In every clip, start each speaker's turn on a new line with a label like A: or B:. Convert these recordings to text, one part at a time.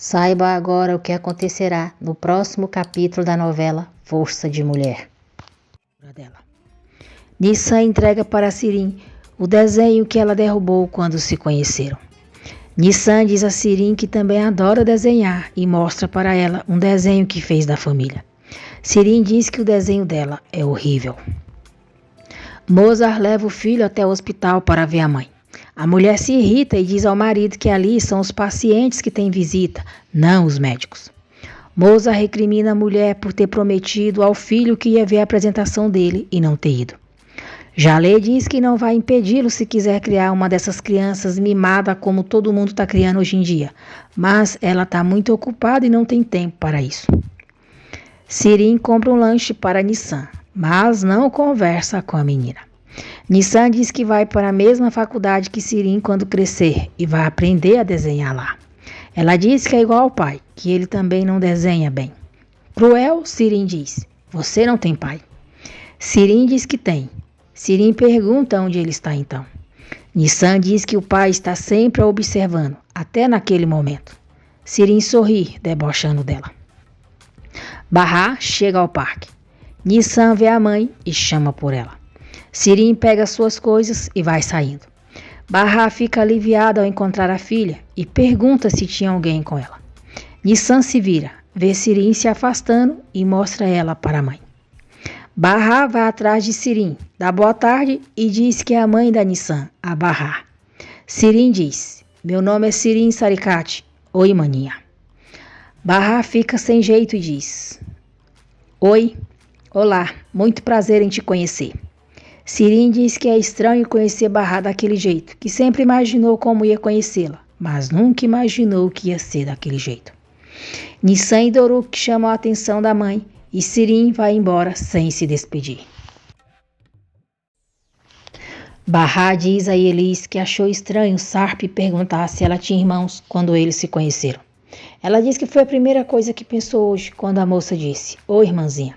A: Saiba agora o que acontecerá no próximo capítulo da novela Força de Mulher. Nissan entrega para Sirin o desenho que ela derrubou quando se conheceram. Nissan diz a Sirin que também adora desenhar e mostra para ela um desenho que fez da família. Sirin diz que o desenho dela é horrível. Mozart leva o filho até o hospital para ver a mãe. A mulher se irrita e diz ao marido que ali são os pacientes que têm visita, não os médicos. Mozart recrimina a mulher por ter prometido ao filho que ia ver a apresentação dele e não ter ido. Jalê diz que não vai impedi-lo se quiser criar uma dessas crianças mimada como todo mundo está criando hoje em dia, mas ela está muito ocupada e não tem tempo para isso. Sirin compra um lanche para Nissan, mas não conversa com a menina. Nissan diz que vai para a mesma faculdade que Sirin quando crescer e vai aprender a desenhar lá. Ela diz que é igual ao pai, que ele também não desenha bem. Cruel, Sirin diz, você não tem pai. Sirin diz que tem. Sirin pergunta onde ele está então. Nissan diz que o pai está sempre a observando, até naquele momento. Sirin sorri, debochando dela. Bahá chega ao parque. Nissan vê a mãe e chama por ela. Sirin pega suas coisas e vai saindo. Bahá fica aliviada ao encontrar a filha e pergunta se tinha alguém com ela. Nissan se vira, vê Sirin se afastando e mostra ela para a mãe. Bahá vai atrás de Sirin, dá boa tarde e diz que é a mãe da Nissan, a Bahá. Sirin diz, meu nome é Sirin Sarikati, oi maninha. Bahá fica sem jeito e diz, oi, olá, muito prazer em te conhecer. Sirin diz que é estranho conhecer Bahá daquele jeito, que sempre imaginou como ia conhecê-la, mas nunca imaginou que ia ser daquele jeito. Nissan e Doruk chamam a atenção da mãe e Sirin vai embora sem se despedir. Bahá diz a Elis que achou estranho Sarp perguntar se ela tinha irmãos quando eles se conheceram. Ela diz que foi a primeira coisa que pensou hoje quando a moça disse, oi irmãzinha.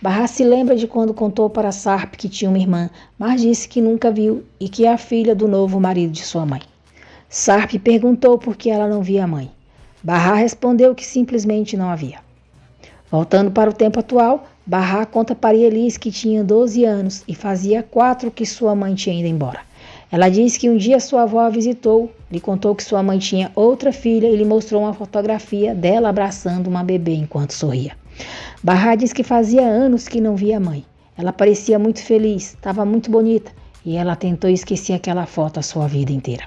A: Bahá se lembra de quando contou para Sarp que tinha uma irmã, mas disse que nunca viu e que é a filha do novo marido de sua mãe. Sarp perguntou por que ela não via a mãe. Bahá respondeu que simplesmente não havia. Voltando para o tempo atual, Bahá conta para Elis que tinha 12 anos e fazia 4 que sua mãe tinha ido embora. Ela diz que um dia sua avó a visitou, lhe contou que sua mãe tinha outra filha e lhe mostrou uma fotografia dela abraçando uma bebê enquanto sorria. Bahá diz que fazia anos que não via a mãe. Ela parecia muito feliz, estava muito bonita e ela tentou esquecer aquela foto a sua vida inteira.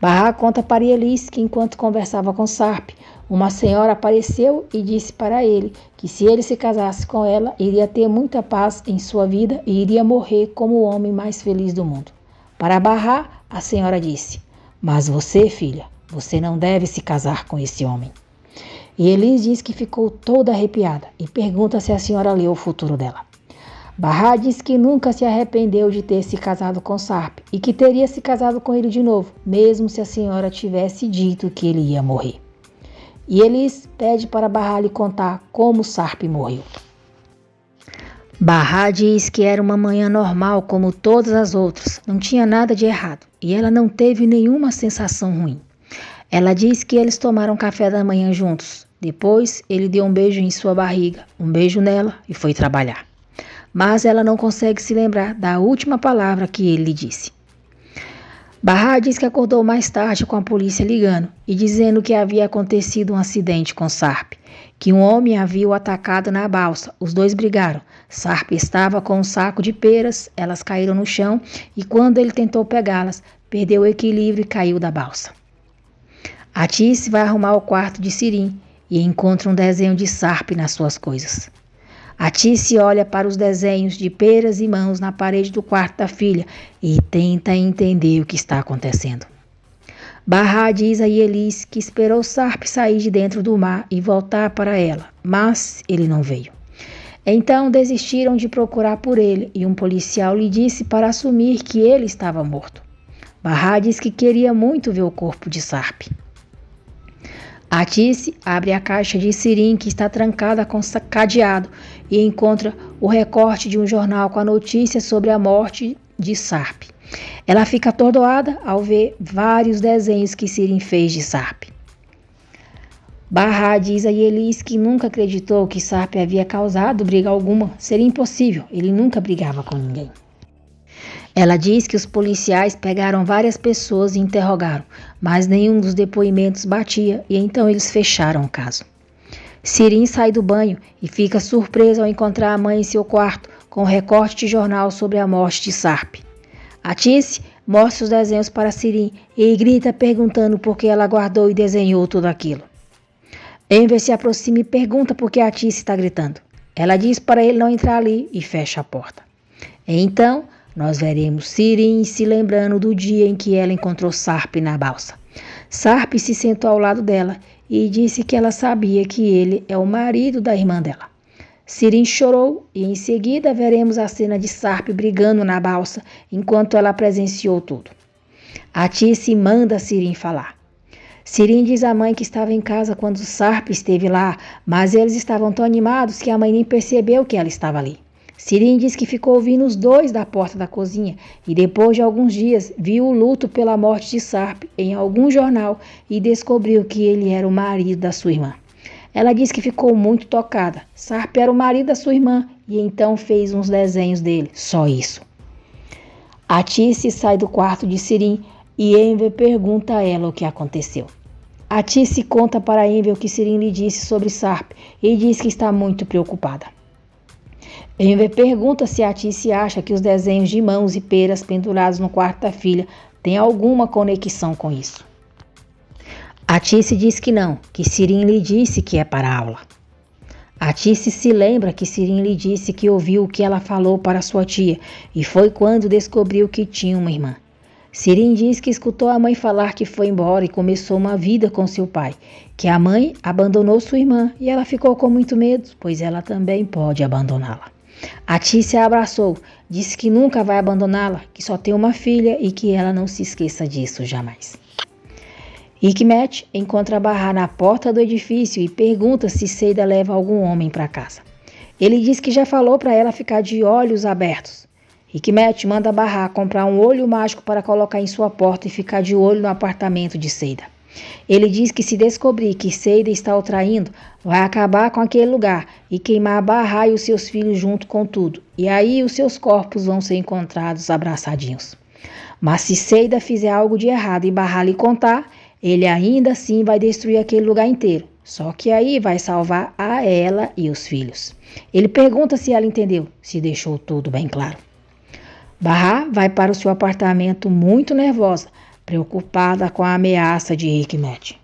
A: Bahá conta para Elis que enquanto conversava com Sarp, uma senhora apareceu e disse para ele que se ele se casasse com ela, iria ter muita paz em sua vida e iria morrer como o homem mais feliz do mundo. Para Bahá, a senhora disse, mas você, filha, você não deve se casar com esse homem. E Elis diz que ficou toda arrepiada e pergunta se a senhora leu o futuro dela. Bahá diz que nunca se arrependeu de ter se casado com Sarp e que teria se casado com ele de novo, mesmo se a senhora tivesse dito que ele ia morrer. E Elis pede para Bahá lhe contar como Sarp morreu. Bahá diz que era uma manhã normal como todas as outras, não tinha nada de errado e ela não teve nenhuma sensação ruim. Ela diz que eles tomaram café da manhã juntos. Depois, ele deu um beijo em sua barriga, um beijo nela e foi trabalhar. Mas ela não consegue se lembrar da última palavra que ele lhe disse. Bahá diz que acordou mais tarde com a polícia ligando e dizendo que havia acontecido um acidente com Sarp, que um homem havia o atacado na balsa. Os dois brigaram. Sarp estava com um saco de peras, elas caíram no chão e quando ele tentou pegá-las, perdeu o equilíbrio e caiu da balsa. Atice vai arrumar o quarto de Sirin e encontra um desenho de Sarp nas suas coisas. Atice olha para os desenhos de peras e mãos na parede do quarto da filha e tenta entender o que está acontecendo. Bahá diz a Elis que esperou Sarp sair de dentro do mar e voltar para ela, mas ele não veio. Então desistiram de procurar por ele e um policial lhe disse para assumir que ele estava morto. Bahá diz que queria muito ver o corpo de Sarp. Atice abre a caixa de Sirin que está trancada com cadeado e encontra o recorte de um jornal com a notícia sobre a morte de Sarp. Ela fica atordoada ao ver vários desenhos que Sirin fez de Sarp. Barra diz a Yelis que nunca acreditou que Sarp havia causado briga alguma. Seria impossível, ele nunca brigava com ninguém. Ela diz que os policiais pegaram várias pessoas e interrogaram, mas nenhum dos depoimentos batia e então eles fecharam o caso. Sirin sai do banho e fica surpresa ao encontrar a mãe em seu quarto com um recorte de jornal sobre a morte de Sarp. Atice mostra os desenhos para Sirin e grita perguntando por que ela guardou e desenhou tudo aquilo. Enver se aproxima e pergunta por que Atice está gritando. Ela diz para ele não entrar ali e fecha a porta. Então, nós veremos Sirin se lembrando do dia em que ela encontrou Sarp na balsa. Sarp se sentou ao lado dela e disse que ela sabia que ele é o marido da irmã dela. Sirin chorou e em seguida veremos a cena de Sarp brigando na balsa enquanto ela presenciou tudo. Atice manda Sirin falar. Sirin diz à mãe que estava em casa quando Sarp esteve lá, mas eles estavam tão animados que a mãe nem percebeu que ela estava ali. Sirin diz que ficou ouvindo os dois da porta da cozinha e depois de alguns dias viu o luto pela morte de Sarp em algum jornal e descobriu que ele era o marido da sua irmã. Ela diz que ficou muito tocada. Sarp era o marido da sua irmã e então fez uns desenhos dele, só isso. Atice sai do quarto de Sirin e Enver pergunta a ela o que aconteceu. Atice conta para Enver o que Sirin lhe disse sobre Sarp e diz que está muito preocupada. Enver pergunta se Atice acha que os desenhos de mãos e peras pendurados no quarto da filha têm alguma conexão com isso. Atice diz que não, que Sirin lhe disse que é para a aula. Atice se lembra que Sirin lhe disse que ouviu o que ela falou para sua tia e foi quando descobriu que tinha uma irmã. Sirin diz que escutou a mãe falar que foi embora e começou uma vida com seu pai, que a mãe abandonou sua irmã e ela ficou com muito medo, pois ela também pode abandoná-la. Atice a abraçou, disse que nunca vai abandoná-la, que só tem uma filha e que ela não se esqueça disso jamais. Hikmet encontra Barra na porta do edifício e pergunta se Seida leva algum homem para casa. Ele diz que já falou para ela ficar de olhos abertos. Hikmet manda Barra comprar um olho mágico para colocar em sua porta e ficar de olho no apartamento de Seida. Ele diz que se descobrir que Seida está o traindo, vai acabar com aquele lugar e queimar Barra e os seus filhos junto com tudo. E aí os seus corpos vão ser encontrados abraçadinhos. Mas se Seida fizer algo de errado e Barra lhe contar, ele ainda assim vai destruir aquele lugar inteiro. Só que aí vai salvar a ela e os filhos. Ele pergunta se ela entendeu, se deixou tudo bem claro. Barra vai para o seu apartamento muito nervosa, preocupada com a ameaça de Hikmet.